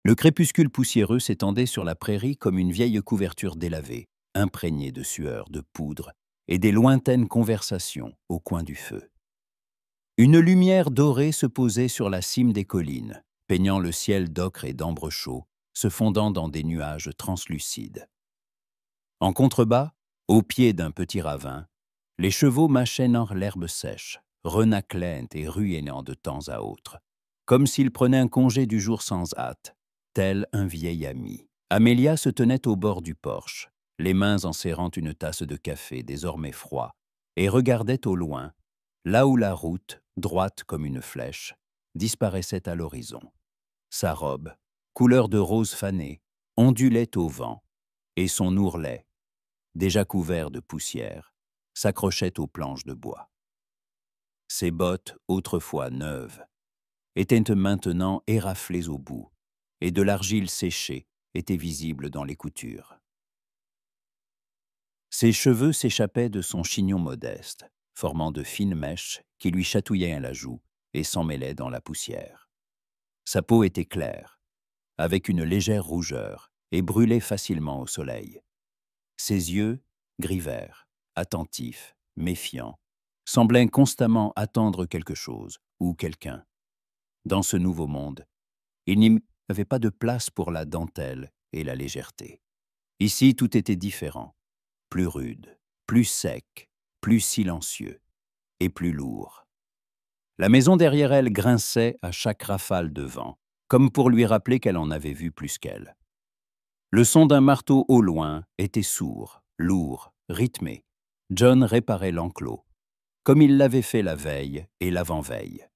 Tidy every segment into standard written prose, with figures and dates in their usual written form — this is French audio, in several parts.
Le crépuscule poussiéreux s'étendait sur la prairie comme une vieille couverture délavée, imprégnée de sueur, de poudre et des lointaines conversations au coin du feu. Une lumière dorée se posait sur la cime des collines, peignant le ciel d'ocre et d'ambre chaud, se fondant dans des nuages translucides. En contrebas, au pied d'un petit ravin, les chevaux mâchaient dans l'herbe sèche, renaclant et ruennant de temps à autre, comme s'ils prenaient un congé du jour sans hâte, tel un vieil ami. Amélia se tenait au bord du porche, les mains en serrant une tasse de café désormais froid, et regardait au loin, là où la route, droite comme une flèche, disparaissait à l'horizon. Sa robe, couleur de rose fanée, ondulait au vent, et son ourlet, déjà couvert de poussière, s'accrochait aux planches de bois. Ses bottes, autrefois neuves, étaient maintenant éraflées au bout, et de l'argile séchée était visible dans les coutures. Ses cheveux s'échappaient de son chignon modeste, formant de fines mèches qui lui chatouillaient à la joue et s'emmêlaient dans la poussière. Sa peau était claire, avec une légère rougeur, et brûlait facilement au soleil. Ses yeux, gris-vert, attentifs, méfiants, semblaient constamment attendre quelque chose ou quelqu'un. Dans ce nouveau monde, il n'y avait pas de place pour la dentelle et la légèreté. Ici, tout était différent, plus rude, plus sec, plus silencieux et plus lourd. La maison derrière elle grinçait à chaque rafale de vent, comme pour lui rappeler qu'elle en avait vu plus qu'elle. Le son d'un marteau au loin était sourd, lourd, rythmé. John réparait l'enclos, comme il l'avait fait la veille et l'avant-veille.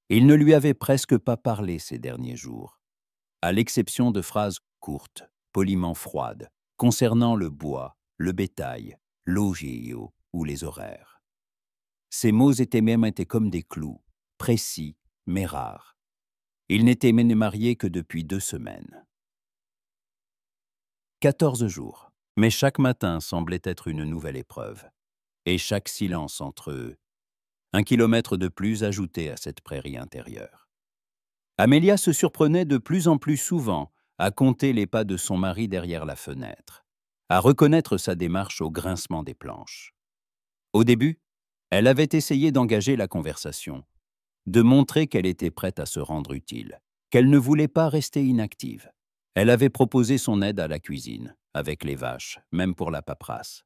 Il ne lui avait presque pas parlé ces derniers jours, à l'exception de phrases courtes, poliment froides, concernant le bois, le bétail, l'ogio ou les horaires. Ces mots étaient comme des clous, précis mais rares. Il n'était marié que depuis 2 semaines. 14 jours, mais chaque matin semblait être une nouvelle épreuve, et chaque silence entre eux, 1 kilomètre de plus ajouté à cette prairie intérieure. Amélia se surprenait de plus en plus souvent à compter les pas de son mari derrière la fenêtre, à reconnaître sa démarche au grincement des planches. Au début, elle avait essayé d'engager la conversation, de montrer qu'elle était prête à se rendre utile, qu'elle ne voulait pas rester inactive. Elle avait proposé son aide à la cuisine, avec les vaches, même pour la paperasse.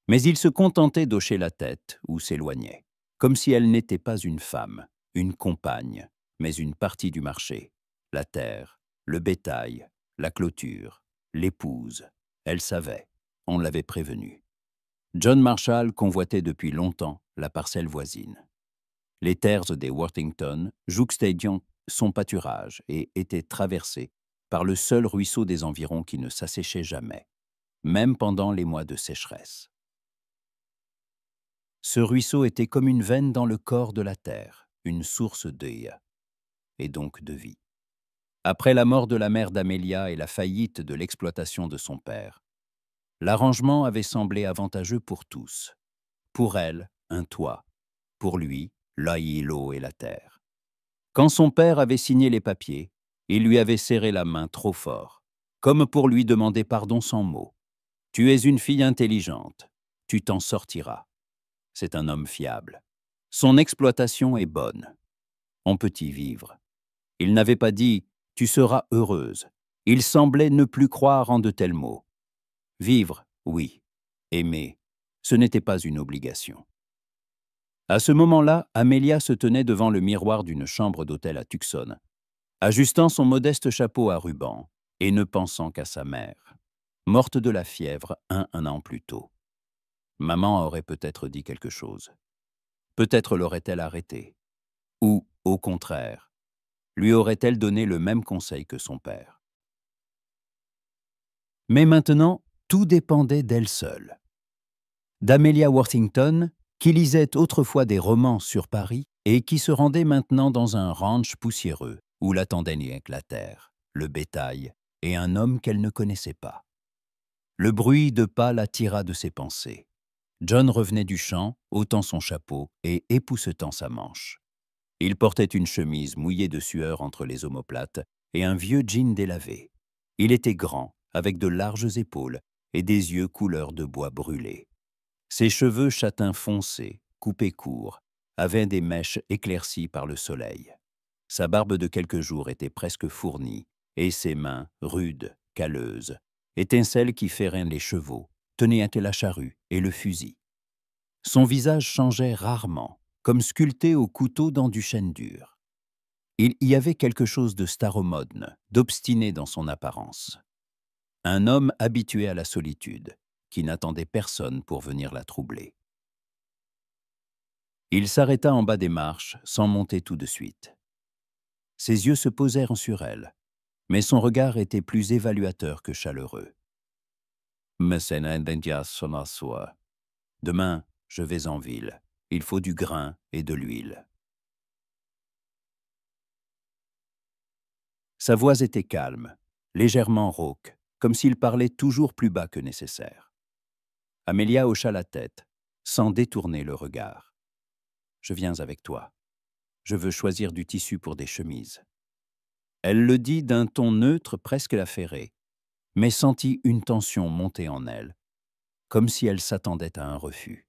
Mais il se contentait d'hocher la tête ou s'éloignait, comme si elle n'était pas une femme, une compagne, mais une partie du marché, la terre, le bétail, la clôture, l'épouse. Elle savait, on l'avait prévenue. John Marshall convoitait depuis longtemps la parcelle voisine. Les terres des Worthington jouxtaient son pâturage et étaient traversées par le seul ruisseau des environs qui ne s'asséchait jamais, même pendant les mois de sécheresse. Ce ruisseau était comme une veine dans le corps de la terre, une source d'œil, et donc de vie. Après la mort de la mère d'Amélia et la faillite de l'exploitation de son père, l'arrangement avait semblé avantageux pour tous. Pour elle, un toit. Pour lui, l'eau et la terre. Quand son père avait signé les papiers, il lui avait serré la main trop fort, comme pour lui demander pardon sans mots. « Tu es une fille intelligente, tu t'en sortiras. C'est un homme fiable. Son exploitation est bonne. On peut y vivre. » Il n'avait pas dit « tu seras heureuse ». Il semblait ne plus croire en de tels mots. Vivre, oui. Aimer, ce n'était pas une obligation. À ce moment-là, Amélia se tenait devant le miroir d'une chambre d'hôtel à Tucson, ajustant son modeste chapeau à ruban et ne pensant qu'à sa mère, morte de la fièvre un an plus tôt. Maman aurait peut-être dit quelque chose. Peut-être l'aurait-elle arrêté. Ou, au contraire, lui aurait-elle donné le même conseil que son père. Mais maintenant, tout dépendait d'elle seule. D'Amélia Worthington, qui lisait autrefois des romans sur Paris et qui se rendait maintenant dans un ranch poussiéreux où l'attendaient la terre, le bétail et un homme qu'elle ne connaissait pas. Le bruit de pas la tira de ses pensées. John revenait du champ, ôtant son chapeau et époussetant sa manche. Il portait une chemise mouillée de sueur entre les omoplates et un vieux jean délavé. Il était grand, avec de larges épaules et des yeux couleur de bois brûlé. Ses cheveux châtains foncés, coupés courts, avaient des mèches éclaircies par le soleil. Sa barbe de quelques jours était presque fournie, et ses mains, rudes, calleuses, étincelles qui ferraient les chevaux, tenaient la charrue et le fusil. Son visage changeait rarement, comme sculpté au couteau dans du chêne dur. Il y avait quelque chose de staromodne, d'obstiné dans son apparence. Un homme habitué à la solitude, qui n'attendait personne pour venir la troubler. Il s'arrêta en bas des marches, sans monter tout de suite. Ses yeux se posèrent sur elle, mais son regard était plus évaluateur que chaleureux. « Demain, je vais en ville. Il faut du grain et de l'huile. » Sa voix était calme, légèrement rauque, comme s'il parlait toujours plus bas que nécessaire. Amelia hocha la tête, sans détourner le regard. « Je viens avec toi. Je veux choisir du tissu pour des chemises. » Elle le dit d'un ton neutre, presque affairé, mais sentit une tension monter en elle, comme si elle s'attendait à un refus.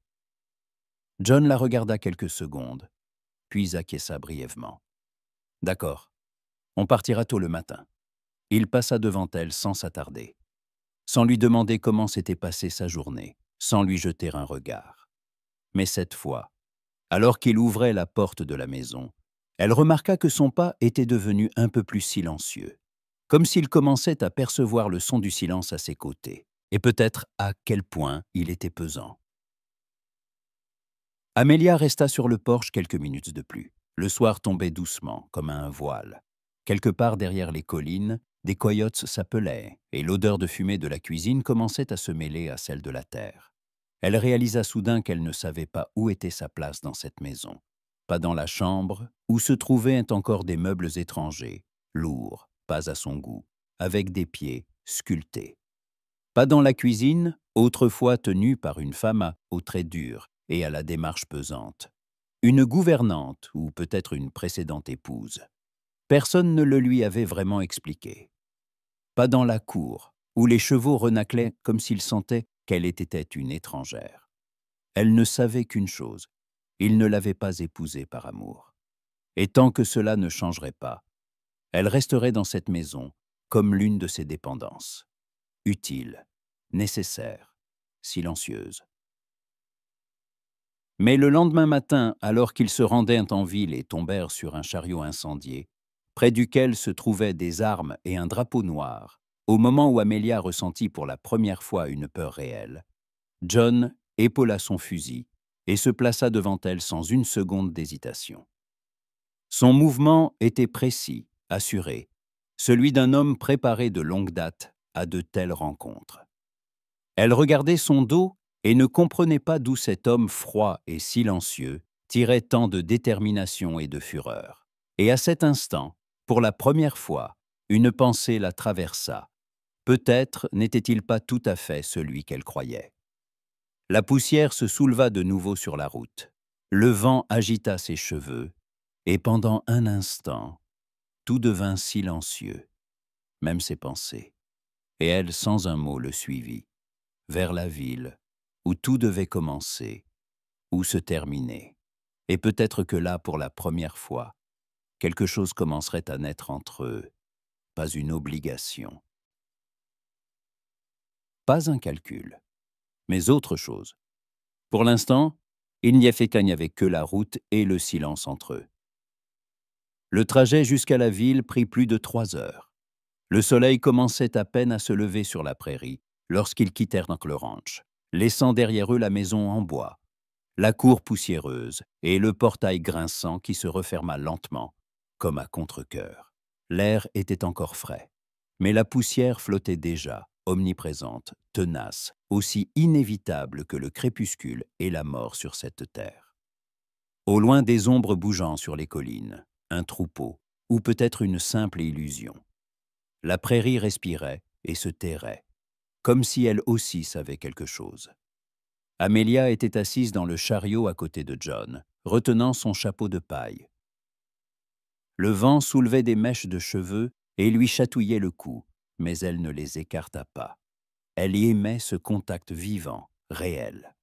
John la regarda quelques secondes, puis acquiesça brièvement. « D'accord, on partira tôt le matin. » Il passa devant elle sans s'attarder, sans lui demander comment s'était passée sa journée, sans lui jeter un regard. Mais cette fois, alors qu'il ouvrait la porte de la maison, elle remarqua que son pas était devenu un peu plus silencieux, comme s'il commençait à percevoir le son du silence à ses côtés, et peut-être à quel point il était pesant. Amelia resta sur le porche quelques minutes de plus. Le soir tombait doucement, comme un voile. Quelque part derrière les collines, des coyotes s'appelaient, et l'odeur de fumée de la cuisine commençait à se mêler à celle de la terre. Elle réalisa soudain qu'elle ne savait pas où était sa place dans cette maison. Pas dans la chambre, où se trouvaient encore des meubles étrangers, lourds, pas à son goût, avec des pieds sculptés. Pas dans la cuisine, autrefois tenue par une femme aux traits durs et à la démarche pesante. Une gouvernante ou peut-être une précédente épouse. Personne ne le lui avait vraiment expliqué. Pas dans la cour, où les chevaux renâclaient comme s'ils sentaient qu'elle était une étrangère. Elle ne savait qu'une chose, il ne l'avait pas épousée par amour. Et tant que cela ne changerait pas, elle resterait dans cette maison comme l'une de ses dépendances. Utile, nécessaire, silencieuse. Mais le lendemain matin, alors qu'ils se rendaient en ville et tombèrent sur un chariot incendié, près duquel se trouvaient des armes et un drapeau noir, au moment où Amelia ressentit pour la première fois une peur réelle, John épaula son fusil et se plaça devant elle sans une seconde d'hésitation. Son mouvement était précis, assuré, celui d'un homme préparé de longue date à de telles rencontres. Elle regardait son dos et ne comprenait pas d'où cet homme froid et silencieux tirait tant de détermination et de fureur. Et à cet instant, pour la première fois, une pensée la traversa. Peut-être n'était-il pas tout à fait celui qu'elle croyait. La poussière se souleva de nouveau sur la route. Le vent agita ses cheveux, et pendant un instant, tout devint silencieux, même ses pensées. Et elle, sans un mot, le suivit, vers la ville, où tout devait commencer, ou se terminer. Et peut-être que là, pour la première fois, quelque chose commencerait à naître entre eux, pas une obligation. Pas un calcul, mais autre chose. Pour l'instant, il n'y avait que la route et le silence entre eux. Le trajet jusqu'à la ville prit plus de 3 heures. Le soleil commençait à peine à se lever sur la prairie lorsqu'ils quittèrent donc le ranch, laissant derrière eux la maison en bois, la cour poussiéreuse et le portail grinçant qui se referma lentement, comme à contre-cœur. L'air était encore frais, mais la poussière flottait déjà, omniprésente, tenace, aussi inévitable que le crépuscule et la mort sur cette terre. Au loin, des ombres bougeant sur les collines, un troupeau, ou peut-être une simple illusion. La prairie respirait et se tairait, comme si elle aussi savait quelque chose. Amelia était assise dans le chariot à côté de John, retenant son chapeau de paille. Le vent soulevait des mèches de cheveux et lui chatouillait le cou, mais elle ne les écarta pas. Elle y aimait ce contact vivant, réel.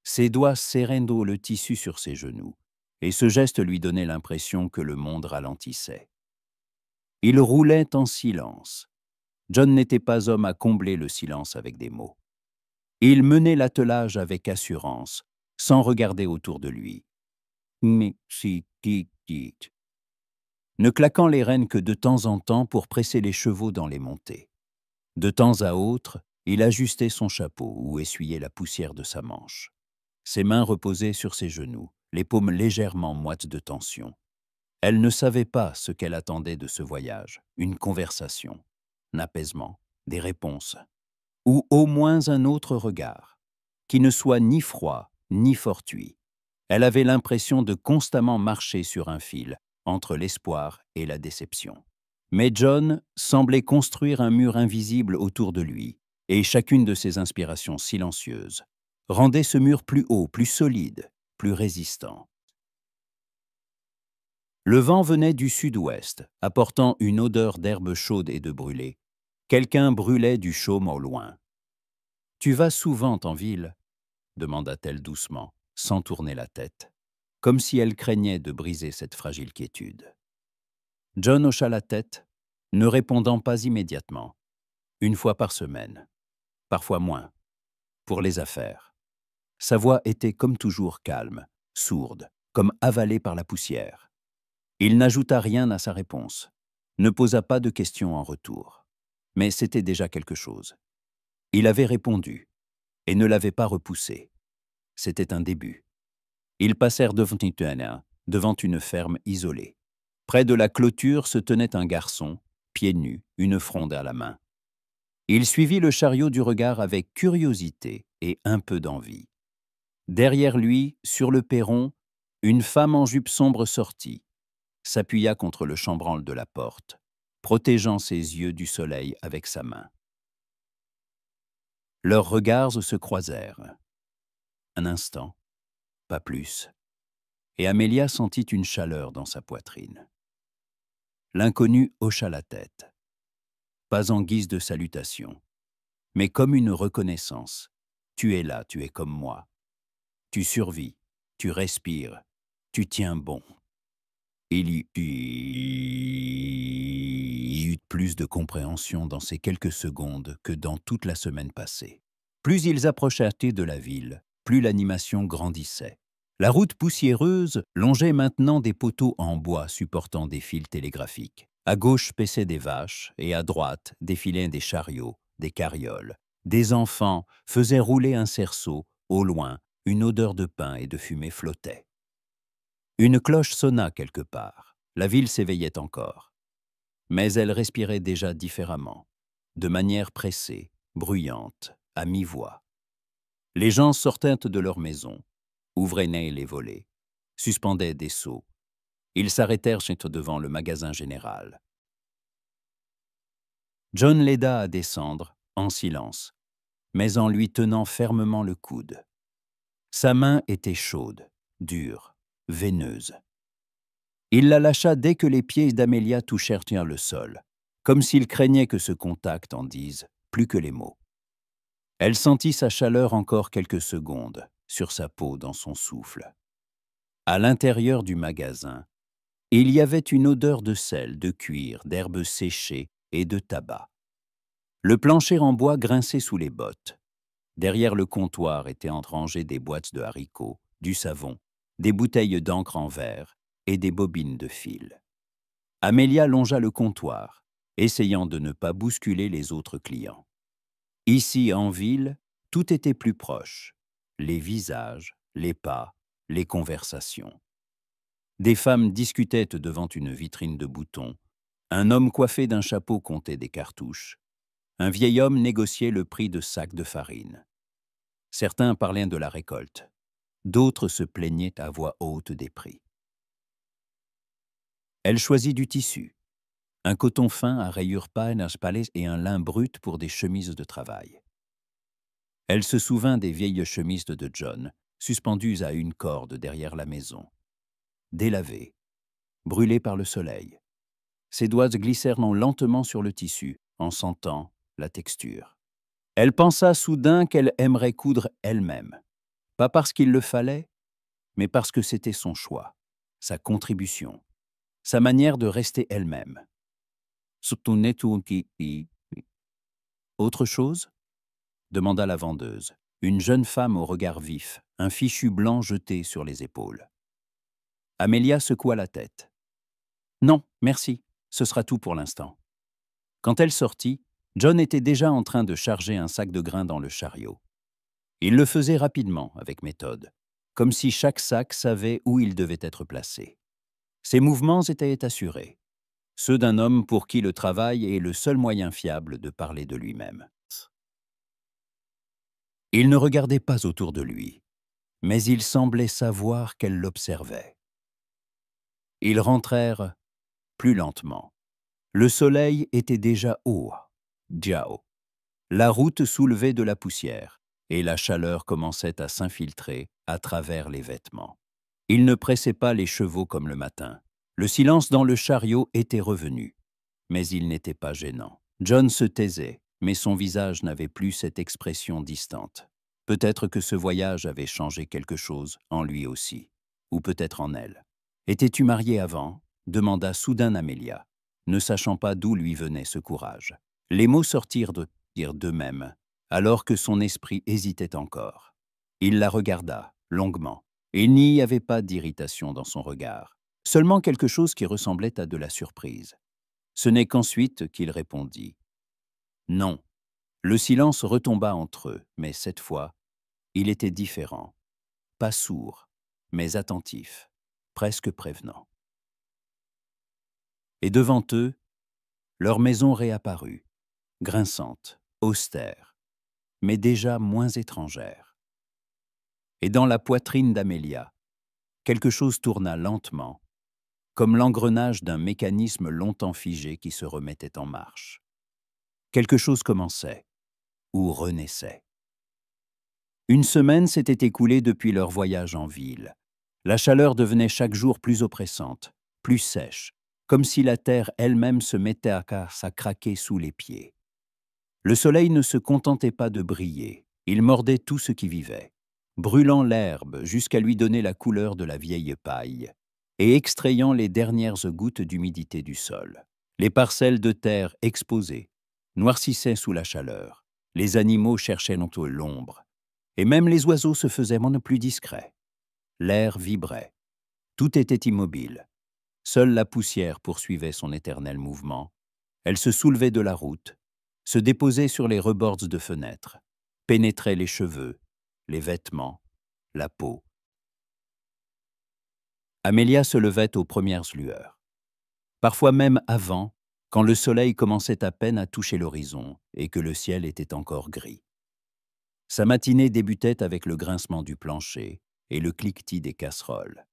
Ses doigts serraient le tissu sur ses genoux, et ce geste lui donnait l'impression que le monde ralentissait. Il roulait en silence. John n'était pas homme à combler le silence avec des mots. Il menait l'attelage avec assurance, sans regarder autour de lui. Mais si, ne claquant les rênes que de temps en temps pour presser les chevaux dans les montées. De temps à autre, il ajustait son chapeau ou essuyait la poussière de sa manche. Ses mains reposaient sur ses genoux, les paumes légèrement moites de tension. Elle ne savait pas ce qu'elle attendait de ce voyage, une conversation, un apaisement, des réponses, ou au moins un autre regard, qui ne soit ni froid ni fortuit. Elle avait l'impression de constamment marcher sur un fil, entre l'espoir et la déception. Mais John semblait construire un mur invisible autour de lui, et chacune de ses inspirations silencieuses rendait ce mur plus haut, plus solide, plus résistant. Le vent venait du sud-ouest, apportant une odeur d'herbe chaude et de brûlé. Quelqu'un brûlait du chaume au loin. « Tu vas souvent en ville ?» demanda-t-elle doucement, sans tourner la tête, comme si elle craignait de briser cette fragile quiétude. John hocha la tête, ne répondant pas immédiatement. Une fois par semaine, parfois moins, pour les affaires. Sa voix était comme toujours calme, sourde, comme avalée par la poussière. Il n'ajouta rien à sa réponse, ne posa pas de questions en retour. Mais c'était déjà quelque chose. Il avait répondu, et ne l'avait pas repoussé. C'était un début. Ils passèrent devant une ferme isolée. Près de la clôture se tenait un garçon, pieds nus, une fronde à la main. Il suivit le chariot du regard avec curiosité et un peu d'envie. Derrière lui, sur le perron, une femme en jupe sombre sortit, s'appuya contre le chambranle de la porte, protégeant ses yeux du soleil avec sa main. Leurs regards se croisèrent. Un instant, pas plus, et Amélia sentit une chaleur dans sa poitrine. L'inconnu hocha la tête, pas en guise de salutation, mais comme une reconnaissance. Tu es là, tu es comme moi. Tu survis, tu respires, tu tiens bon. Il y eut plus de compréhension dans ces quelques secondes que dans toute la semaine passée. Plus ils approchaient de la ville, plus l'animation grandissait. La route poussiéreuse longeait maintenant des poteaux en bois supportant des fils télégraphiques. À gauche paissaient des vaches et à droite défilaient des chariots, des carrioles. Des enfants faisaient rouler un cerceau. Au loin, une odeur de pain et de fumée flottait. Une cloche sonna quelque part. La ville s'éveillait encore. Mais elle respirait déjà différemment, de manière pressée, bruyante, à mi-voix. Les gens sortaient de leur maison, ouvraient les volets, suspendaient des seaux. Ils s'arrêtèrent devant le magasin général. John l'aida à descendre, en silence, mais en lui tenant fermement le coude. Sa main était chaude, dure, veineuse. Il la lâcha dès que les pieds d'Amélia touchèrent le sol, comme s'il craignait que ce contact en dise plus que les mots. Elle sentit sa chaleur encore quelques secondes, sur sa peau, dans son souffle. À l'intérieur du magasin, il y avait une odeur de sel, de cuir, d'herbes séchées et de tabac. Le plancher en bois grinçait sous les bottes. Derrière le comptoir étaient rangées des boîtes de haricots, du savon, des bouteilles d'encre en verre et des bobines de fil. Amélia longea le comptoir, essayant de ne pas bousculer les autres clients. Ici, en ville, tout était plus proche. Les visages, les pas, les conversations. Des femmes discutaient devant une vitrine de boutons. Un homme coiffé d'un chapeau comptait des cartouches. Un vieil homme négociait le prix de sacs de farine. Certains parlaient de la récolte. D'autres se plaignaient à voix haute des prix. Elle choisit du tissu. Un coton fin à rayures pâles et un lin brut pour des chemises de travail. Elle se souvint des vieilles chemises de John, suspendues à une corde derrière la maison. Délavées, brûlées par le soleil. Ses doigts glissèrent lentement sur le tissu, en sentant la texture. Elle pensa soudain qu'elle aimerait coudre elle-même. Pas parce qu'il le fallait, mais parce que c'était son choix, sa contribution, sa manière de rester elle-même. Autre chose? Demanda la vendeuse, une jeune femme au regard vif, un fichu blanc jeté sur les épaules. Amelia secoua la tête. Non, merci, ce sera tout pour l'instant. Quand elle sortit, John était déjà en train de charger un sac de grains dans le chariot. Il le faisait rapidement, avec méthode, comme si chaque sac savait où il devait être placé. Ses mouvements étaient assurés, ceux d'un homme pour qui le travail est le seul moyen fiable de parler de lui-même. Il ne regardait pas autour de lui, mais il semblait savoir qu'elle l'observait. Ils rentrèrent plus lentement. Le soleil était déjà haut, Jiao. La route soulevait de la poussière, et la chaleur commençait à s'infiltrer à travers les vêtements. Il ne pressait pas les chevaux comme le matin. Le silence dans le chariot était revenu, mais il n'était pas gênant. John se taisait, mais son visage n'avait plus cette expression distante. Peut-être que ce voyage avait changé quelque chose en lui aussi, ou peut-être en elle. « Étais-tu marié avant ?» demanda soudain Amelia, ne sachant pas d'où lui venait ce courage. Les mots sortirent d'eux-mêmes, alors que son esprit hésitait encore. Il la regarda, longuement. Il n'y avait pas d'irritation dans son regard, seulement quelque chose qui ressemblait à de la surprise. Ce n'est qu'ensuite qu'il répondit. Non. Le silence retomba entre eux, mais cette fois, il était différent. Pas sourd, mais attentif, presque prévenant. Et devant eux, leur maison réapparut, grinçante, austère, mais déjà moins étrangère. Et dans la poitrine d'Amelia, quelque chose tourna lentement, comme l'engrenage d'un mécanisme longtemps figé qui se remettait en marche. Quelque chose commençait, ou renaissait. Une semaine s'était écoulée depuis leur voyage en ville. La chaleur devenait chaque jour plus oppressante, plus sèche, comme si la terre elle-même se mettait à craquer sous les pieds. Le soleil ne se contentait pas de briller, il mordait tout ce qui vivait, brûlant l'herbe jusqu'à lui donner la couleur de la vieille paille et extrayant les dernières gouttes d'humidité du sol. Les parcelles de terre exposées noircissaient sous la chaleur, les animaux cherchaient l'ombre, et même les oiseaux se faisaient plus discrets. L'air vibrait, tout était immobile. Seule la poussière poursuivait son éternel mouvement. Elle se soulevait de la route, se déposait sur les rebords de fenêtres, pénétrait les cheveux, les vêtements, la peau. Amelia se levait aux premières lueurs. Parfois même avant, quand le soleil commençait à peine à toucher l'horizon et que le ciel était encore gris. Sa matinée débutait avec le grincement du plancher et le cliquetis des casseroles.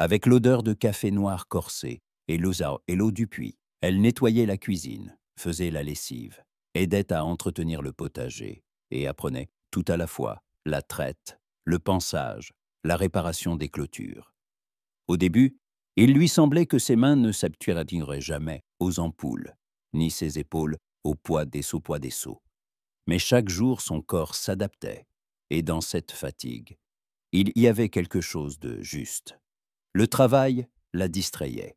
Avec l'odeur de café noir corsé et l'eau du puits, elle nettoyait la cuisine, faisait la lessive, aidait à entretenir le potager et apprenait tout à la fois la traite, le pansage, la réparation des clôtures. Au début, il lui semblait que ses mains ne s'habitueraient jamais aux ampoules, ni ses épaules au poids des seaux. Mais chaque jour, son corps s'adaptait, et dans cette fatigue, il y avait quelque chose de juste. Le travail la distrayait,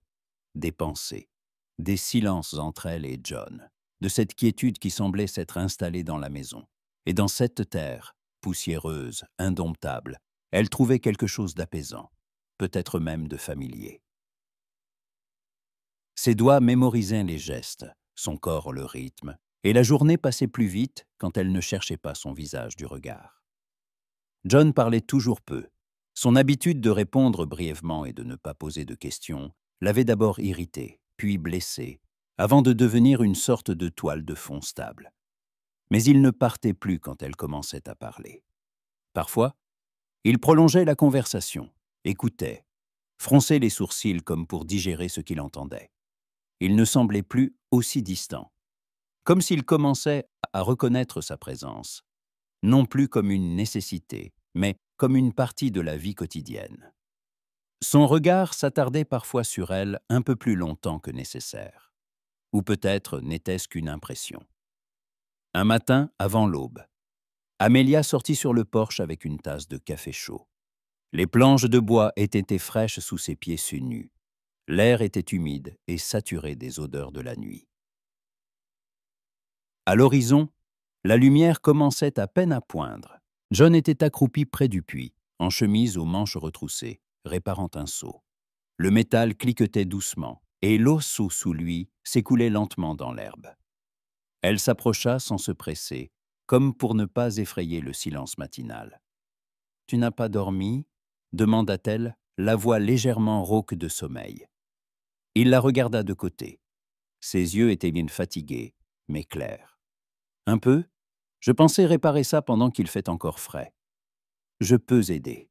des pensées, des silences entre elle et John, de cette quiétude qui semblait s'être installée dans la maison. Et dans cette terre, poussiéreuse, indomptable, elle trouvait quelque chose d'apaisant, peut-être même de familier. Ses doigts mémorisaient les gestes, son corps le rythme, et la journée passait plus vite quand elle ne cherchait pas son visage du regard. John parlait toujours peu. Son habitude de répondre brièvement et de ne pas poser de questions l'avait d'abord irrité, puis blessé, avant de devenir une sorte de toile de fond stable. Mais il ne partait plus quand elle commençait à parler. Parfois, il prolongeait la conversation, écoutait, fronçait les sourcils comme pour digérer ce qu'il entendait. Il ne semblait plus aussi distant, comme s'il commençait à reconnaître sa présence, non plus comme une nécessité, mais comme une partie de la vie quotidienne. Son regard s'attardait parfois sur elle un peu plus longtemps que nécessaire. Ou peut-être n'était-ce qu'une impression. Un matin, avant l'aube, Amelia sortit sur le porche avec une tasse de café chaud. Les planches de bois étaient fraîches sous ses pieds nus. L'air était humide et saturé des odeurs de la nuit. À l'horizon, la lumière commençait à peine à poindre. John était accroupi près du puits, en chemise aux manches retroussées, réparant un seau. Le métal cliquetait doucement, et l'eau sous lui s'écoulait lentement dans l'herbe. Elle s'approcha sans se presser, comme pour ne pas effrayer le silence matinal. « Tu n'as pas dormi ?» demanda-t-elle, la voix légèrement rauque de sommeil. Il la regarda de côté. Ses yeux étaient bien fatigués, mais clairs. « Un peu ? Je pensais réparer ça pendant qu'il fait encore frais. »« Je peux aider. »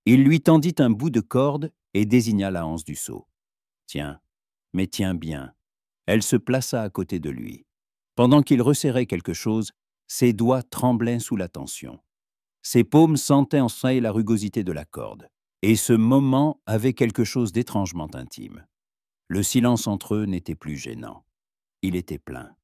Il lui tendit un bout de corde et désigna la anse du seau. « Tiens, mais tiens bien. » Elle se plaça à côté de lui. Pendant qu'il resserrait quelque chose, ses doigts tremblaient sous la tension. Ses paumes sentaient en ça et la rugosité de la corde. Et ce moment avait quelque chose d'étrangement intime. Le silence entre eux n'était plus gênant. Il était plein.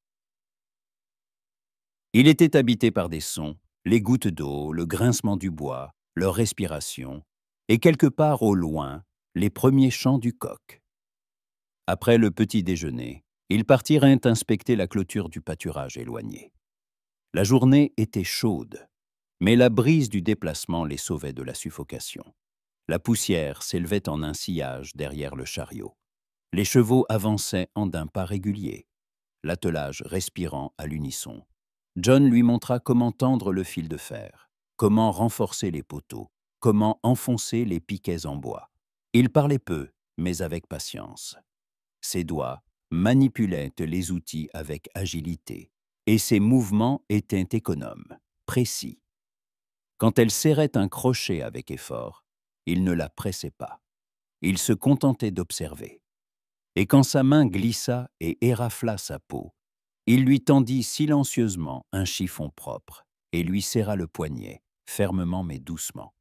Il était habité par des sons, les gouttes d'eau, le grincement du bois, leur respiration, et quelque part au loin, les premiers chants du coq. Après le petit déjeuner, ils partirent inspecter la clôture du pâturage éloigné. La journée était chaude, mais la brise du déplacement les sauvait de la suffocation. La poussière s'élevait en un sillage derrière le chariot. Les chevaux avançaient en d'un pas régulier, l'attelage respirant à l'unisson. John lui montra comment tendre le fil de fer, comment renforcer les poteaux, comment enfoncer les piquets en bois. Il parlait peu, mais avec patience. Ses doigts manipulaient les outils avec agilité, et ses mouvements étaient économes, précis. Quand elle serrait un crochet avec effort, il ne la pressait pas. Il se contentait d'observer. Et quand sa main glissa et érafla sa peau, il lui tendit silencieusement un chiffon propre et lui serra le poignet, fermement mais doucement.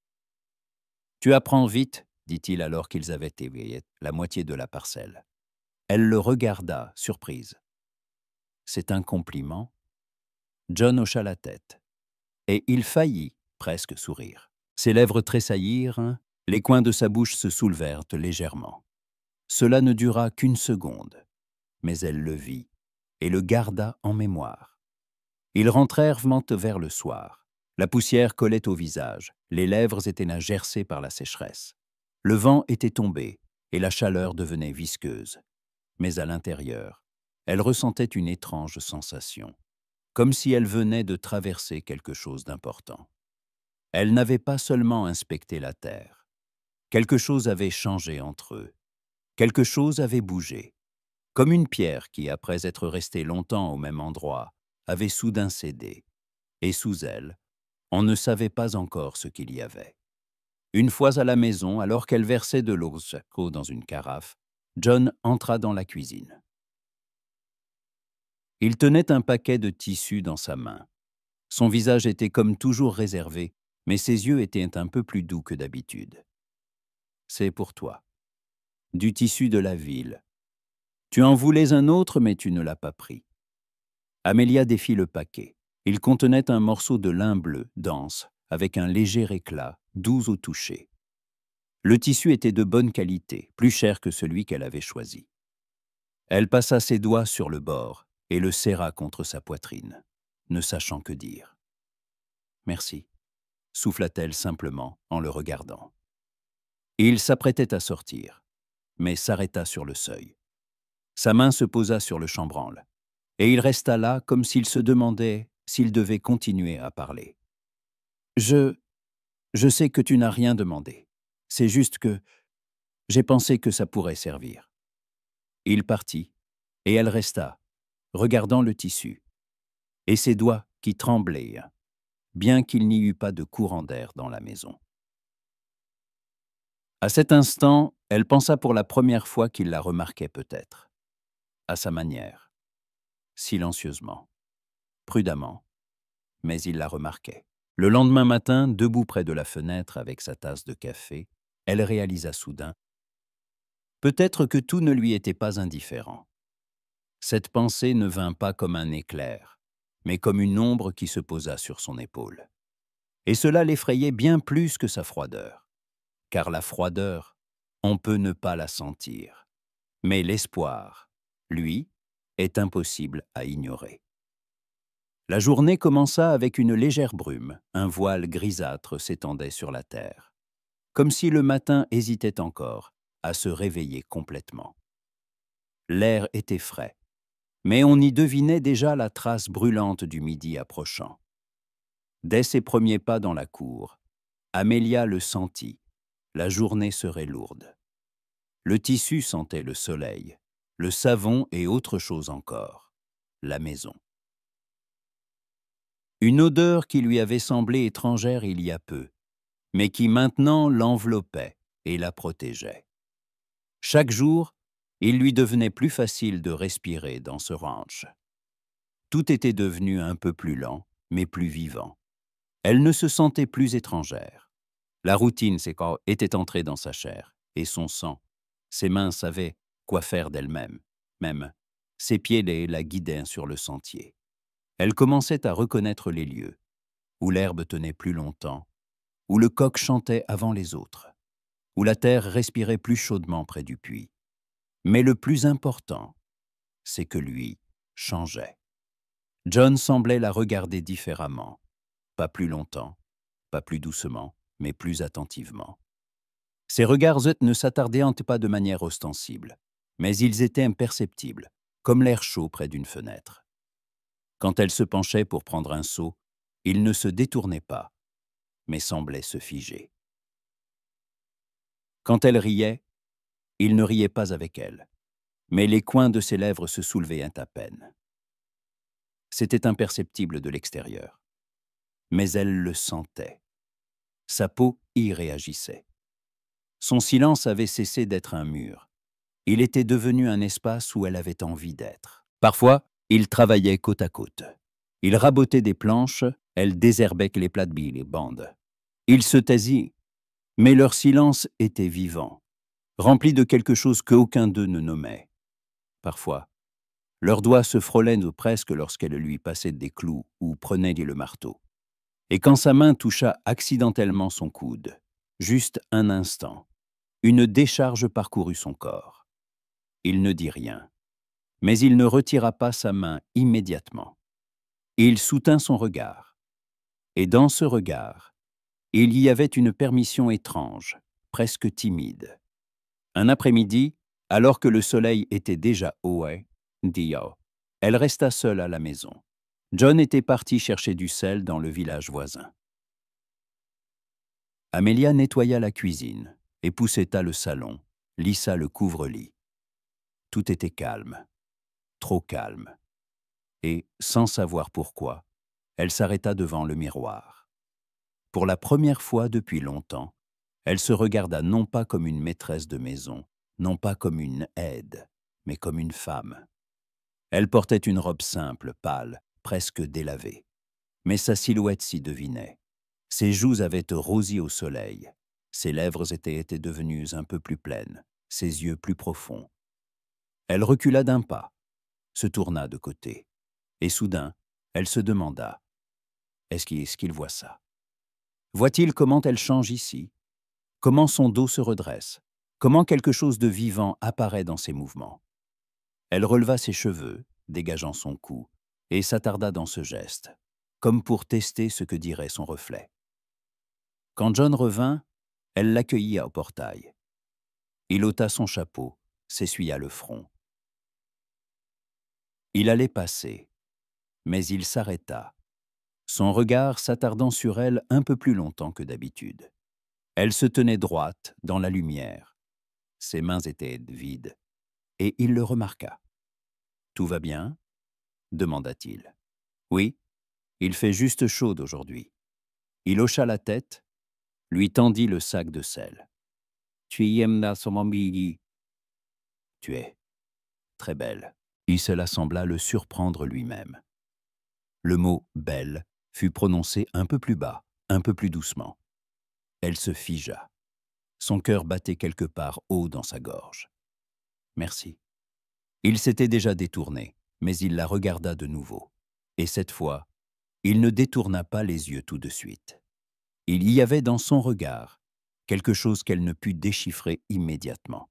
« Tu apprends vite, » dit-il alors qu'ils avaient éveillé la moitié de la parcelle. Elle le regarda, surprise. « C'est un compliment ?» John hocha la tête. Et il faillit presque sourire. Ses lèvres tressaillirent, les coins de sa bouche se soulevèrent légèrement. Cela ne dura qu'une seconde, mais elle le vit et le garda en mémoire. Ils rentrèrent vers le soir. La poussière collait au visage, les lèvres étaient gercées par la sécheresse. Le vent était tombé et la chaleur devenait visqueuse. Mais à l'intérieur, elle ressentait une étrange sensation, comme si elle venait de traverser quelque chose d'important. Elle n'avait pas seulement inspecté la terre. Quelque chose avait changé entre eux. Quelque chose avait bougé. Comme une pierre qui, après être restée longtemps au même endroit, avait soudain cédé. Et sous elle, on ne savait pas encore ce qu'il y avait. Une fois à la maison, alors qu'elle versait de l'eau dans une carafe, John entra dans la cuisine. Il tenait un paquet de tissus dans sa main. Son visage était comme toujours réservé, mais ses yeux étaient un peu plus doux que d'habitude. « C'est pour toi. Du tissu de la ville. Tu en voulais un autre, mais tu ne l'as pas pris. » Amelia défit le paquet. Il contenait un morceau de lin bleu, dense, avec un léger éclat, doux au toucher. Le tissu était de bonne qualité, plus cher que celui qu'elle avait choisi. Elle passa ses doigts sur le bord et le serra contre sa poitrine, ne sachant que dire. « Merci », souffla-t-elle simplement en le regardant. Il s'apprêtait à sortir, mais s'arrêta sur le seuil. Sa main se posa sur le chambranle, et il resta là comme s'il se demandait s'il devait continuer à parler. « Je sais que tu n'as rien demandé. C'est juste que j'ai pensé que ça pourrait servir. » Il partit, et elle resta, regardant le tissu, et ses doigts qui tremblaient, bien qu'il n'y eût pas de courant d'air dans la maison. À cet instant, elle pensa pour la première fois qu'il la remarquait peut-être. À sa manière, silencieusement, prudemment, mais il la remarquait. Le lendemain matin, debout près de la fenêtre avec sa tasse de café, elle réalisa soudain peut-être que tout ne lui était pas indifférent. Cette pensée ne vint pas comme un éclair, mais comme une ombre qui se posa sur son épaule. Et cela l'effrayait bien plus que sa froideur, car la froideur, on peut ne pas la sentir, mais l'espoir, lui, est impossible à ignorer. La journée commença avec une légère brume, un voile grisâtre s'étendait sur la terre, comme si le matin hésitait encore à se réveiller complètement. L'air était frais, mais on y devinait déjà la trace brûlante du midi approchant. Dès ses premiers pas dans la cour, Amelia le sentit, la journée serait lourde. Le tissu sentait le soleil, le savon et autre chose encore, la maison. Une odeur qui lui avait semblé étrangère il y a peu, mais qui maintenant l'enveloppait et la protégeait. Chaque jour, il lui devenait plus facile de respirer dans ce ranch. Tout était devenu un peu plus lent, mais plus vivant. Elle ne se sentait plus étrangère. La routine était entrée dans sa chair, et son sang. Ses mains savaient quoi faire d'elles-mêmes. Même, ses pieds la guidaient sur le sentier. Elle commençait à reconnaître les lieux, où l'herbe tenait plus longtemps, où le coq chantait avant les autres, où la terre respirait plus chaudement près du puits. Mais le plus important, c'est que lui changeait. John semblait la regarder différemment, pas plus longtemps, pas plus doucement, mais plus attentivement. Ses regards ne s'attardaient pas de manière ostensible, mais ils étaient imperceptibles, comme l'air chaud près d'une fenêtre. Quand elle se penchait pour prendre un seau, il ne se détournait pas, mais semblait se figer. Quand elle riait, il ne riait pas avec elle, mais les coins de ses lèvres se soulevaient à peine. C'était imperceptible de l'extérieur, mais elle le sentait. Sa peau y réagissait. Son silence avait cessé d'être un mur. Il était devenu un espace où elle avait envie d'être. Parfois, ils travaillaient côte à côte. Il rabotait des planches, elle désherbait les plates-billes et bandes. Il se taisit, mais leur silence était vivant, rempli de quelque chose qu'aucun d'eux ne nommait. Parfois, leurs doigts se frôlaient presque lorsqu'elle lui passait des clous ou prenait le marteau. Et quand sa main toucha accidentellement son coude, juste un instant, une décharge parcourut son corps. Il ne dit rien, mais il ne retira pas sa main immédiatement. Il soutint son regard. Et dans ce regard, il y avait une permission étrange, presque timide. Un après-midi, alors que le soleil était déjà haut, elle resta seule à la maison. John était parti chercher du sel dans le village voisin. Amelia nettoya la cuisine, épousseta le salon, lissa le couvre-lit. Tout était calme, trop calme. Et, sans savoir pourquoi, elle s'arrêta devant le miroir. Pour la première fois depuis longtemps, elle se regarda non pas comme une maîtresse de maison, non pas comme une aide, mais comme une femme. Elle portait une robe simple, pâle, presque délavée. Mais sa silhouette s'y devinait. Ses joues avaient rosi au soleil. Ses lèvres étaient devenues un peu plus pleines, ses yeux plus profonds. Elle recula d'un pas, se tourna de côté. Et soudain, elle se demanda, est-ce qu'il voit ça? Voit-il comment elle change ici? Comment son dos se redresse? Comment quelque chose de vivant apparaît dans ses mouvements? Elle releva ses cheveux, dégageant son cou, et s'attarda dans ce geste, comme pour tester ce que dirait son reflet. Quand John revint, elle l'accueillit au portail. Il ôta son chapeau, s'essuya le front. Il allait passer, mais il s'arrêta, son regard s'attardant sur elle un peu plus longtemps que d'habitude. Elle se tenait droite, dans la lumière. Ses mains étaient vides, et il le remarqua. « Tout va bien ?» demanda-t-il. « Oui, il fait juste chaud aujourd'hui. » Il hocha la tête, lui tendit le sac de sel. « Tu aimes Tu es très belle. » Et cela sembla le surprendre lui-même. Le mot « belle » fut prononcé un peu plus bas, un peu plus doucement. Elle se figea. Son cœur battait quelque part haut dans sa gorge. « Merci. » Il s'était déjà détourné, mais il la regarda de nouveau. Et cette fois, il ne détourna pas les yeux tout de suite. Il y avait dans son regard quelque chose qu'elle ne put déchiffrer immédiatement.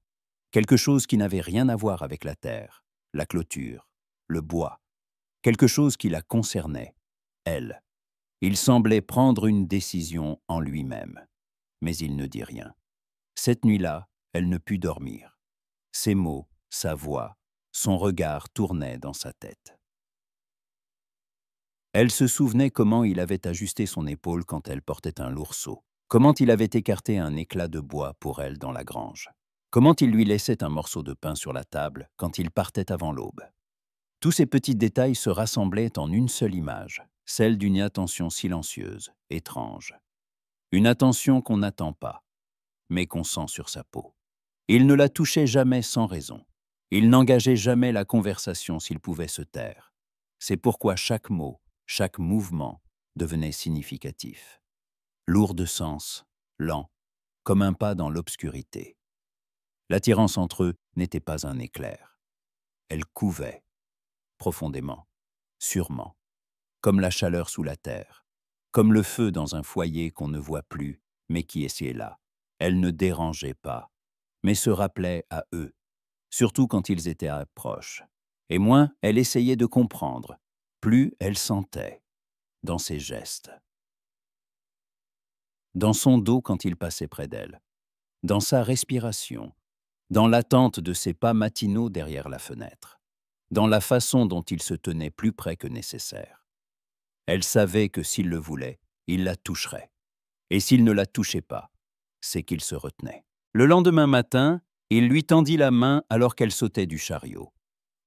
Quelque chose qui n'avait rien à voir avec la terre, la clôture, le bois. Quelque chose qui la concernait, elle. Il semblait prendre une décision en lui-même. Mais il ne dit rien. Cette nuit-là, elle ne put dormir. Ses mots, sa voix, son regard tournaient dans sa tête. Elle se souvenait comment il avait ajusté son épaule quand elle portait un lourd seau, comment il avait écarté un éclat de bois pour elle dans la grange, comment il lui laissait un morceau de pain sur la table quand il partait avant l'aube. Tous ces petits détails se rassemblaient en une seule image, celle d'une attention silencieuse, étrange. Une attention qu'on n'attend pas, mais qu'on sent sur sa peau. Il ne la touchait jamais sans raison. Il n'engageait jamais la conversation s'il pouvait se taire. C'est pourquoi chaque mot, chaque mouvement devenait significatif. Lourd de sens, lent, comme un pas dans l'obscurité. L'attirance entre eux n'était pas un éclair. Elle couvait, profondément, sûrement, comme la chaleur sous la terre, comme le feu dans un foyer qu'on ne voit plus, mais qui est là. Elle ne dérangeait pas, mais se rappelait à eux, surtout quand ils étaient proches. Et moins elle essayait de comprendre, plus elle sentait, dans ses gestes. Dans son dos quand il passait près d'elle, dans sa respiration, dans l'attente de ses pas matinaux derrière la fenêtre, dans la façon dont il se tenait plus près que nécessaire. Elle savait que s'il le voulait, il la toucherait. Et s'il ne la touchait pas, c'est qu'il se retenait. Le lendemain matin, il lui tendit la main alors qu'elle sautait du chariot,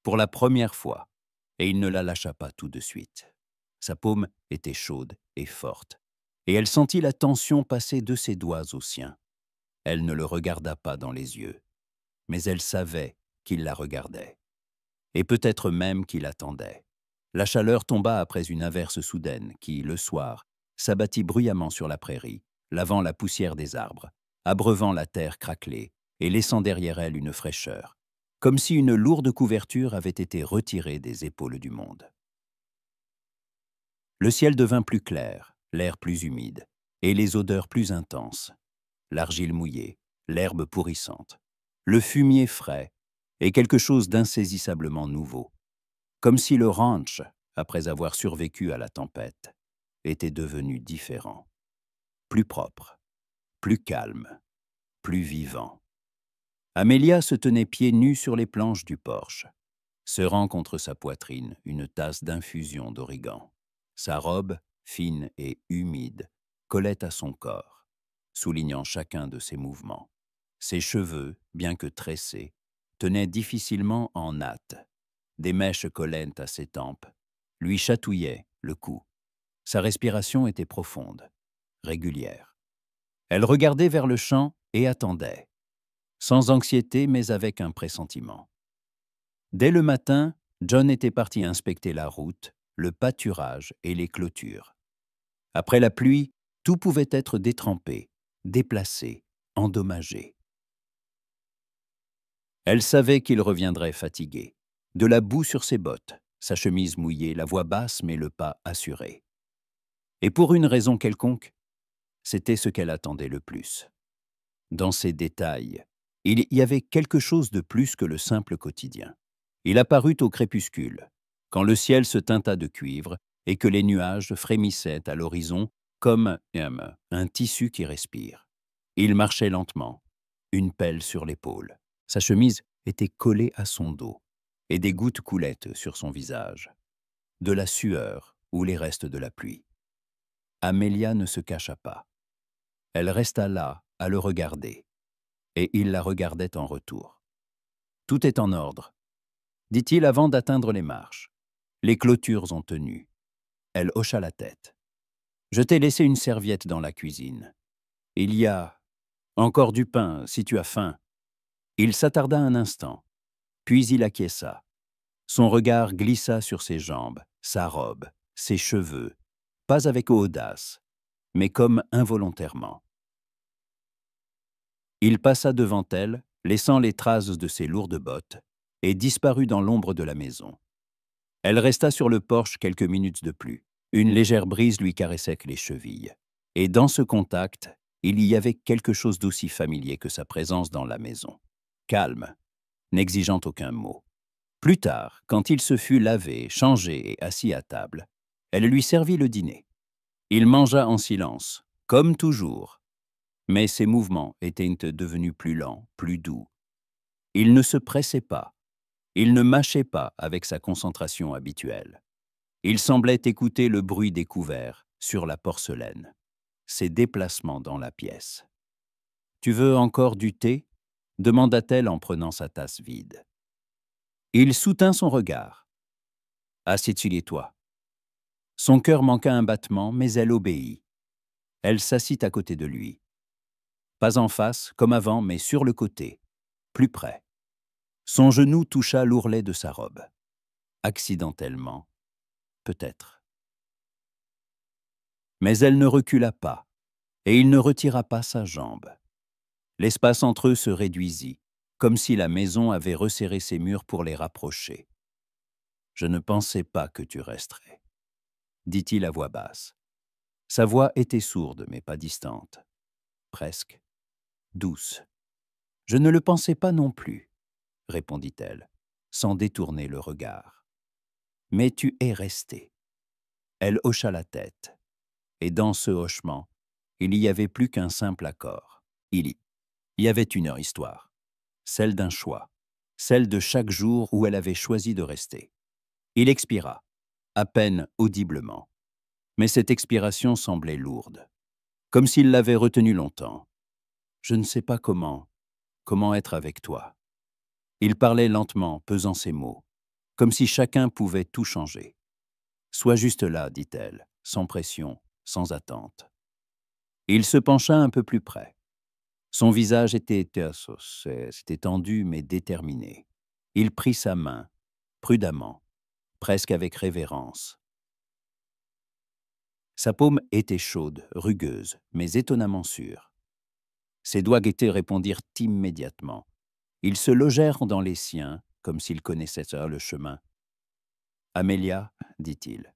pour la première fois, et il ne la lâcha pas tout de suite. Sa paume était chaude et forte, et elle sentit la tension passer de ses doigts aux siens. Elle ne le regarda pas dans les yeux, mais elle savait qu'il la regardait, et peut-être même qu'il attendait. La chaleur tomba après une averse soudaine qui, le soir, s'abattit bruyamment sur la prairie, lavant la poussière des arbres, abreuvant la terre craquelée et laissant derrière elle une fraîcheur, comme si une lourde couverture avait été retirée des épaules du monde. Le ciel devint plus clair, l'air plus humide, et les odeurs plus intenses. L'argile mouillée, l'herbe pourrissante, le fumier frais, et quelque chose d'insaisissablement nouveau. Comme si le ranch, après avoir survécu à la tempête, était devenu différent. Plus propre, plus calme, plus vivant. Amélia se tenait pieds nus sur les planches du porche, serrant contre sa poitrine une tasse d'infusion d'origan. Sa robe, fine et humide, collait à son corps, soulignant chacun de ses mouvements. Ses cheveux, bien que tressés, tenaient difficilement en natte. Des mèches collaient à ses tempes, lui chatouillaient le cou. Sa respiration était profonde, régulière. Elle regardait vers le champ et attendait, sans anxiété mais avec un pressentiment. Dès le matin, John était parti inspecter la route, le pâturage et les clôtures. Après la pluie, tout pouvait être détrempé, déplacé, endommagé. Elle savait qu'il reviendrait fatigué, de la boue sur ses bottes, sa chemise mouillée, la voix basse mais le pas assuré. Et pour une raison quelconque, c'était ce qu'elle attendait le plus. Dans ces détails, il y avait quelque chose de plus que le simple quotidien. Il apparut au crépuscule, quand le ciel se teinta de cuivre et que les nuages frémissaient à l'horizon comme un tissu qui respire. Il marchait lentement, une pelle sur l'épaule. Sa chemise était collée à son dos, et des gouttes coulaient sur son visage. De la sueur ou les restes de la pluie. Amélia ne se cacha pas. Elle resta là, à le regarder, et il la regardait en retour. « Tout est en ordre », dit-il avant d'atteindre les marches. « Les clôtures ont tenu. » Elle hocha la tête. « Je t'ai laissé une serviette dans la cuisine. Il y a encore du pain, si tu as faim. » Il s'attarda un instant, puis il acquiesça. Son regard glissa sur ses jambes, sa robe, ses cheveux, pas avec audace, mais comme involontairement. Il passa devant elle, laissant les traces de ses lourdes bottes, et disparut dans l'ombre de la maison. Elle resta sur le porche quelques minutes de plus. Une légère brise lui caressait les chevilles. Et dans ce contact, il y avait quelque chose d'aussi familier que sa présence dans la maison. Calme, n'exigeant aucun mot. Plus tard, quand il se fut lavé, changé et assis à table, elle lui servit le dîner. Il mangea en silence, comme toujours, mais ses mouvements étaient devenus plus lents, plus doux. Il ne se pressait pas, il ne mâchait pas avec sa concentration habituelle. Il semblait écouter le bruit des couverts sur la porcelaine, ses déplacements dans la pièce. « Tu veux encore du thé ?» demanda-t-elle en prenant sa tasse vide. Il soutint son regard. « Assieds-tu-toi » Son cœur manqua un battement, mais elle obéit. Elle s'assit à côté de lui. Pas en face, comme avant, mais sur le côté, plus près. Son genou toucha l'ourlet de sa robe. Accidentellement, peut-être. Mais elle ne recula pas, et il ne retira pas sa jambe. L'espace entre eux se réduisit, comme si la maison avait resserré ses murs pour les rapprocher. « Je ne pensais pas que tu resterais », dit-il à voix basse. Sa voix était sourde, mais pas distante. Presque douce. « Je ne le pensais pas non plus, » répondit-elle, sans détourner le regard. « Mais tu es resté. » Elle hocha la tête, et dans ce hochement, il n'y avait plus qu'un simple accord. Il y avait une heure histoire, celle d'un choix, celle de chaque jour où elle avait choisi de rester. Il expira, à peine audiblement, mais cette expiration semblait lourde, comme s'il l'avait retenue longtemps. « Je ne sais pas comment être avec toi. » Il parlait lentement, pesant ses mots, comme si chacun pouvait tout changer. « Sois juste là, dit-elle, sans pression, sans attente. » Il se pencha un peu plus près. Son visage s'était tendu mais déterminé. Il prit sa main, prudemment, presque avec révérence. Sa paume était chaude, rugueuse, mais étonnamment sûre. Ses doigts guettés répondirent immédiatement. Ils se logèrent dans les siens, comme s'ils connaissaient le chemin. « Amélia, » dit-il.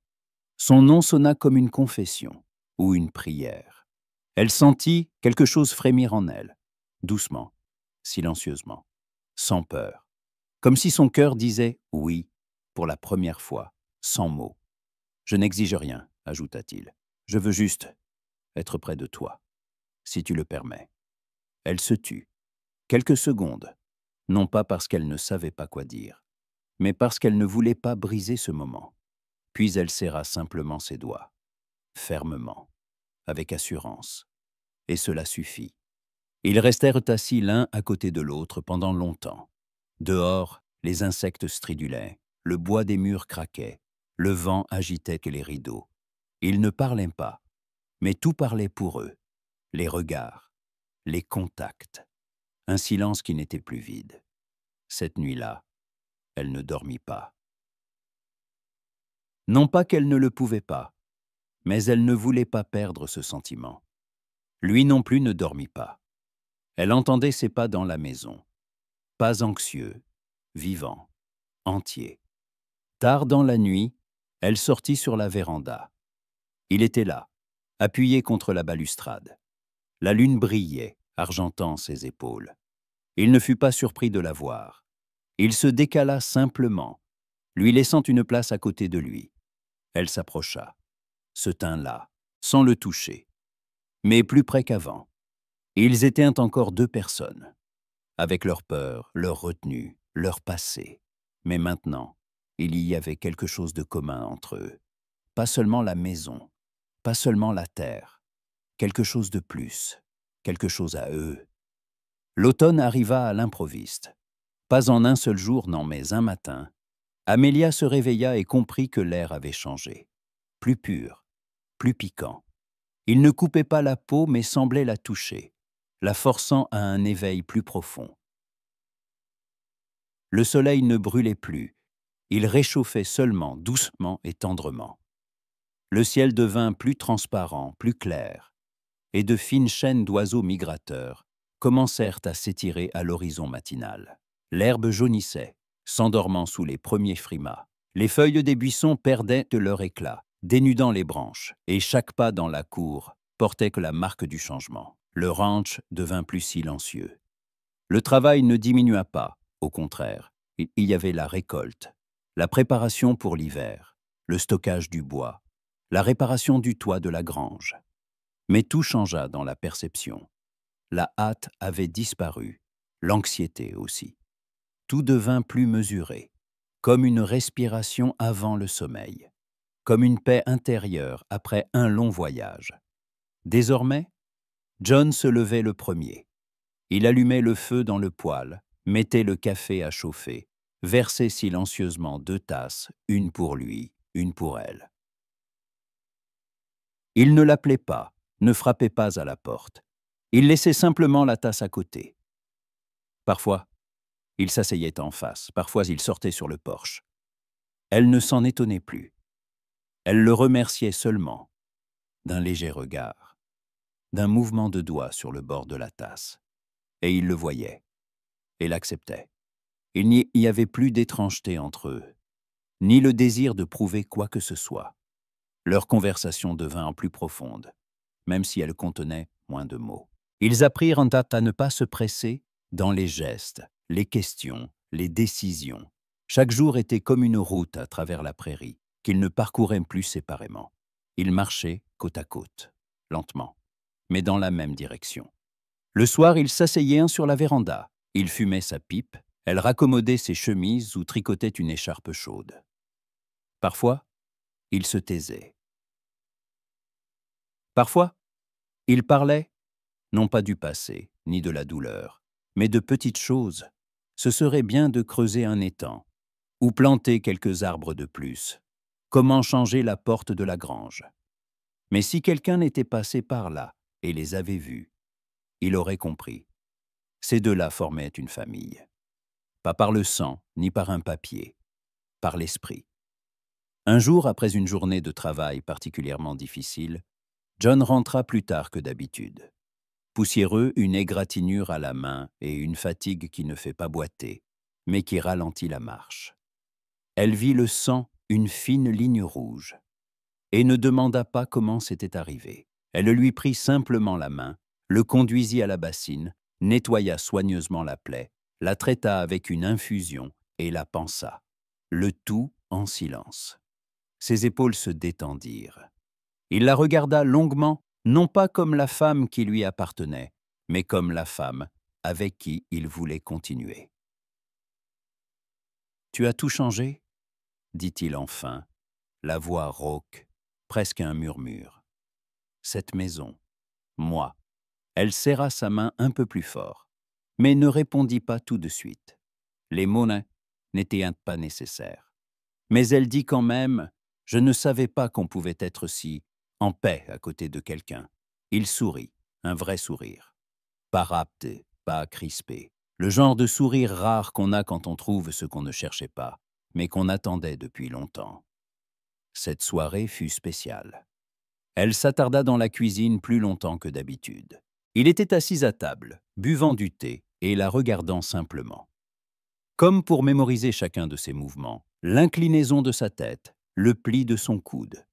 Son nom sonna comme une confession ou une prière. Elle sentit quelque chose frémir en elle, doucement, silencieusement, sans peur, comme si son cœur disait « oui » pour la première fois, sans mots. « Je n'exige rien, » ajouta-t-il. « Je veux juste être près de toi, si tu le permets. » Elle se tut, quelques secondes, non pas parce qu'elle ne savait pas quoi dire, mais parce qu'elle ne voulait pas briser ce moment. Puis elle serra simplement ses doigts, fermement, avec assurance. Et cela suffit. Ils restèrent assis l'un à côté de l'autre pendant longtemps. Dehors, les insectes stridulaient, le bois des murs craquait, le vent agitait les rideaux. Ils ne parlaient pas, mais tout parlait pour eux. Les regards, les contacts, un silence qui n'était plus vide. Cette nuit-là, elle ne dormit pas. Non pas qu'elle ne le pouvait pas, mais elle ne voulait pas perdre ce sentiment. Lui non plus ne dormit pas. Elle entendait ses pas dans la maison. Pas anxieux, vivant, entier. Tard dans la nuit, elle sortit sur la véranda. Il était là, appuyé contre la balustrade. La lune brillait, argentant ses épaules. Il ne fut pas surpris de la voir. Il se décala simplement, lui laissant une place à côté de lui. Elle s'approcha, se tint là, sans le toucher, mais plus près qu'avant. Ils étaient encore deux personnes, avec leur peur, leur retenue, leur passé. Mais maintenant, il y avait quelque chose de commun entre eux. Pas seulement la maison, pas seulement la terre, quelque chose de plus, quelque chose à eux. L'automne arriva à l'improviste. Pas en un seul jour, non, mais un matin, Amélia se réveilla et comprit que l'air avait changé. Plus pur, plus piquant. Il ne coupait pas la peau, mais semblait la toucher, la forçant à un éveil plus profond. Le soleil ne brûlait plus, il réchauffait seulement, doucement et tendrement. Le ciel devint plus transparent, plus clair, et de fines chaînes d'oiseaux migrateurs commencèrent à s'étirer à l'horizon matinal. L'herbe jaunissait, s'endormant sous les premiers frimas. Les feuilles des buissons perdaient de leur éclat, dénudant les branches, et chaque pas dans la cour portait que la marque du changement. Le ranch devint plus silencieux. Le travail ne diminua pas, au contraire. Il y avait la récolte, la préparation pour l'hiver, le stockage du bois, la réparation du toit de la grange. Mais tout changea dans la perception. La hâte avait disparu, l'anxiété aussi. Tout devint plus mesuré, comme une respiration avant le sommeil, comme une paix intérieure après un long voyage. Désormais, John se levait le premier. Il allumait le feu dans le poêle, mettait le café à chauffer, versait silencieusement 2 tasses, une pour lui, une pour elle. Il ne l'appelait pas, ne frappait pas à la porte. Il laissait simplement la tasse à côté. Parfois, il s'asseyait en face, parfois il sortait sur le porche. Elle ne s'en étonnait plus. Elle le remerciait seulement, d'un léger regard, d'un mouvement de doigt sur le bord de la tasse. Et il le voyait, et l'acceptait. Il n'y y avait plus d'étrangeté entre eux, ni le désir de prouver quoi que ce soit. Leur conversation devint plus profonde, même si elle contenait moins de mots. Ils apprirent à ne pas se presser dans les gestes, les questions, les décisions. Chaque jour était comme une route à travers la prairie, qu'ils ne parcouraient plus séparément. Ils marchaient côte à côte, lentement, mais dans la même direction. Le soir, ils s'asseyaient un sur la véranda. Il fumait sa pipe, elle raccommodait ses chemises ou tricotait une écharpe chaude. Parfois, il se taisait. Parfois, il parlait, non pas du passé, ni de la douleur, mais de petites choses. Ce serait bien de creuser un étang, ou planter quelques arbres de plus. Comment changer la porte de la grange? Mais si quelqu'un n'était passé par là et les avait vus, il aurait compris. Ces deux-là formaient une famille. Pas par le sang, ni par un papier, par l'esprit. Un jour, après une journée de travail particulièrement difficile, John rentra plus tard que d'habitude. Poussiéreux, une égratignure à la main et une fatigue qui ne fait pas boiter, mais qui ralentit la marche. Elle vit le sang, une fine ligne rouge, et ne demanda pas comment c'était arrivé. Elle lui prit simplement la main, le conduisit à la bassine, nettoya soigneusement la plaie, la traita avec une infusion et la pansa. Le tout en silence. Ses épaules se détendirent. Il la regarda longuement, non pas comme la femme qui lui appartenait, mais comme la femme avec qui il voulait continuer. « Tu as tout changé ?» dit-il enfin, la voix rauque, presque un murmure. « Cette maison, moi. » Elle serra sa main un peu plus fort, mais ne répondit pas tout de suite. Les mots n'étaient pas nécessaires. Mais elle dit quand même « Je ne savais pas qu'on pouvait être si en paix à côté de quelqu'un. » Il sourit, un vrai sourire. Pas rapté, pas crispé. Le genre de sourire rare qu'on a quand on trouve ce qu'on ne cherchait pas, mais qu'on attendait depuis longtemps. Cette soirée fut spéciale. Elle s'attarda dans la cuisine plus longtemps que d'habitude. Il était assis à table, buvant du thé et la regardant simplement. Comme pour mémoriser chacun de ses mouvements, l'inclinaison de sa tête, le pli de son coude.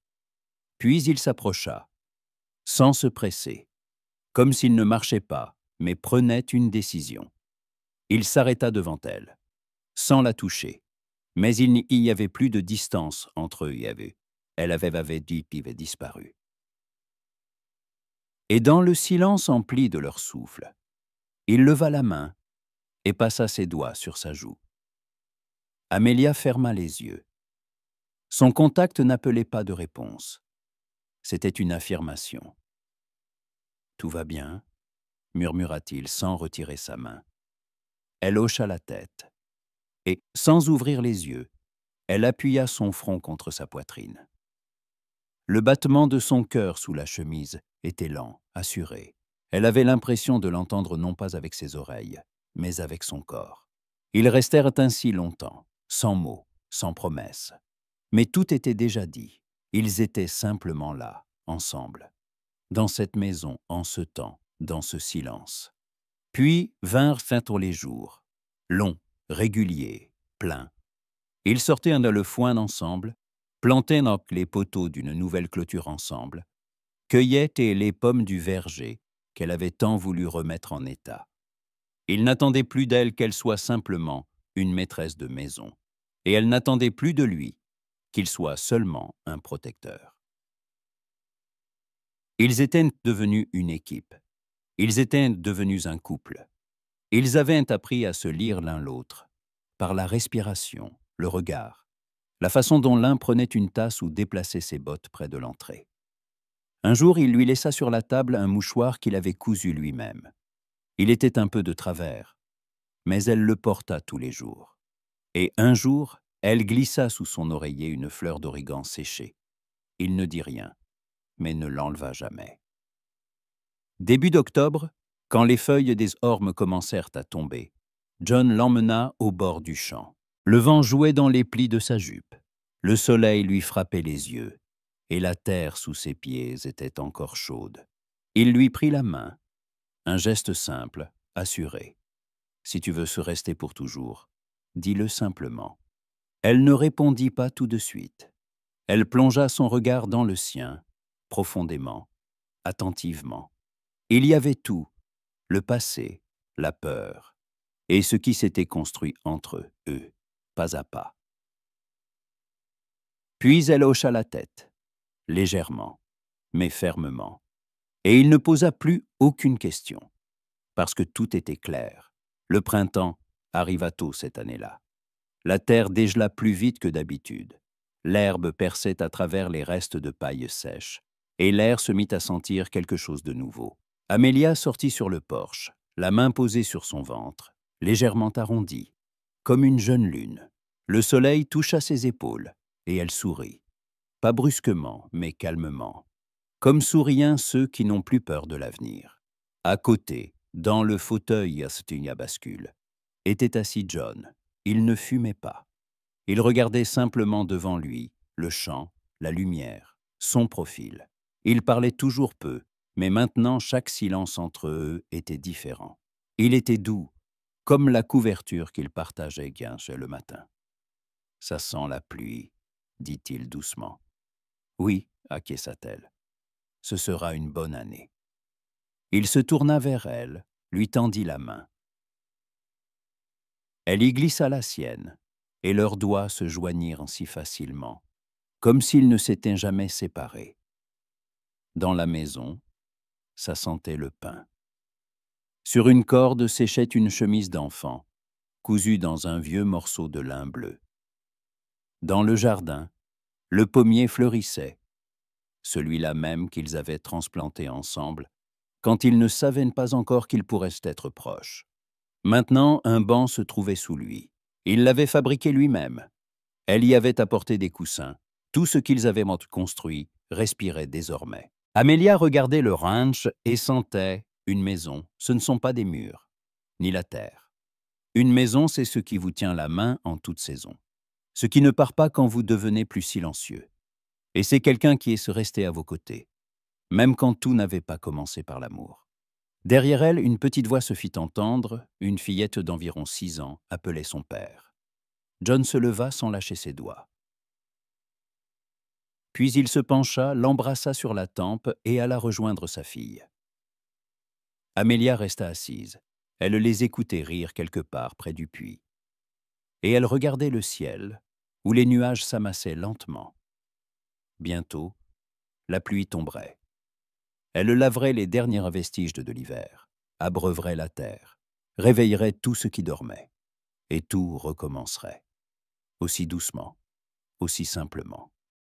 Puis il s'approcha, sans se presser, comme s'il ne marchait pas, mais prenait une décision. Il s'arrêta devant elle, sans la toucher, mais il n'y avait plus de distance entre eux et eux. Elle avait disparu. Et dans le silence empli de leur souffle, il leva la main et passa ses doigts sur sa joue. Amelia ferma les yeux. Son contact n'appelait pas de réponse. C'était une affirmation. « Tout va bien ?» murmura-t-il sans retirer sa main. Elle hocha la tête et, sans ouvrir les yeux, elle appuya son front contre sa poitrine. Le battement de son cœur sous la chemise était lent, assuré. Elle avait l'impression de l'entendre non pas avec ses oreilles, mais avec son corps. Ils restèrent ainsi longtemps, sans mots, sans promesses. Mais tout était déjà dit. Ils étaient simplement là, ensemble, dans cette maison, en ce temps, dans ce silence. Puis vinrent les jours, longs, réguliers, plein. Ils sortaient dans le foin ensemble, plantaient dans les poteaux d'une nouvelle clôture ensemble, cueillaient les pommes du verger qu'elle avait tant voulu remettre en état. Il n'attendait plus d'elle qu'elle soit simplement une maîtresse de maison, et elle n'attendait plus de lui qu'il soit seulement un protecteur. Ils étaient devenus une équipe. Ils étaient devenus un couple. Ils avaient appris à se lire l'un l'autre, par la respiration, le regard, la façon dont l'un prenait une tasse ou déplaçait ses bottes près de l'entrée. Un jour, il lui laissa sur la table un mouchoir qu'il avait cousu lui-même. Il était un peu de travers, mais elle le porta tous les jours. Et un jour, elle glissa sous son oreiller une fleur d'origan séchée. Il ne dit rien, mais ne l'enleva jamais. Début d'octobre, quand les feuilles des ormes commencèrent à tomber, John l'emmena au bord du champ. Le vent jouait dans les plis de sa jupe. Le soleil lui frappait les yeux, et la terre sous ses pieds était encore chaude. Il lui prit la main, un geste simple, assuré. « Si tu veux se rester pour toujours, dis-le simplement. » Elle ne répondit pas tout de suite. Elle plongea son regard dans le sien, profondément, attentivement. Il y avait tout, le passé, la peur, et ce qui s'était construit entre eux, pas à pas. Puis elle hocha la tête, légèrement, mais fermement, et il ne posa plus aucune question, parce que tout était clair. Le printemps arriva tôt cette année-là. La terre dégela plus vite que d'habitude. L'herbe perçait à travers les restes de paille sèche, et l'air se mit à sentir quelque chose de nouveau. Amélia sortit sur le porche, la main posée sur son ventre, légèrement arrondie, comme une jeune lune. Le soleil toucha ses épaules, et elle sourit. Pas brusquement, mais calmement, comme souriant ceux qui n'ont plus peur de l'avenir. À côté, dans le fauteuil à bascule, était assis John. Il ne fumait pas. Il regardait simplement devant lui, le champ, la lumière, son profil. Il parlait toujours peu, mais maintenant chaque silence entre eux était différent. Il était doux, comme la couverture qu'il partageait chez le matin. « Ça sent la pluie, » dit-il doucement. « Oui, acquiesça-t-elle. Ce sera une bonne année. » Il se tourna vers elle, lui tendit la main. Elle y glissa la sienne, et leurs doigts se joignirent si facilement, comme s'ils ne s'étaient jamais séparés. Dans la maison, ça sentait le pain. Sur une corde séchait une chemise d'enfant, cousue dans un vieux morceau de lin bleu. Dans le jardin, le pommier fleurissait, celui-là même qu'ils avaient transplanté ensemble, quand ils ne savaient pas encore qu'ils pourraient être proches. Maintenant, un banc se trouvait sous lui. Il l'avait fabriqué lui-même. Elle y avait apporté des coussins. Tout ce qu'ils avaient construit respirait désormais. Amélia regardait le ranch et sentait une maison. Ce ne sont pas des murs, ni la terre. Une maison, c'est ce qui vous tient la main en toute saison. Ce qui ne part pas quand vous devenez plus silencieux. Et c'est quelqu'un qui est resté à vos côtés, même quand tout n'avait pas commencé par l'amour. Derrière elle, une petite voix se fit entendre, une fillette d'environ 6 ans appelait son père. John se leva sans lâcher ses doigts. Puis il se pencha, l'embrassa sur la tempe et alla rejoindre sa fille. Amélia resta assise. Elle les écoutait rire quelque part près du puits. Et elle regardait le ciel, où les nuages s'amassaient lentement. Bientôt, la pluie tomberait. Elle laverait les derniers vestiges de l'hiver, abreuverait la terre, réveillerait tout ce qui dormait, et tout recommencerait. Aussi doucement, aussi simplement.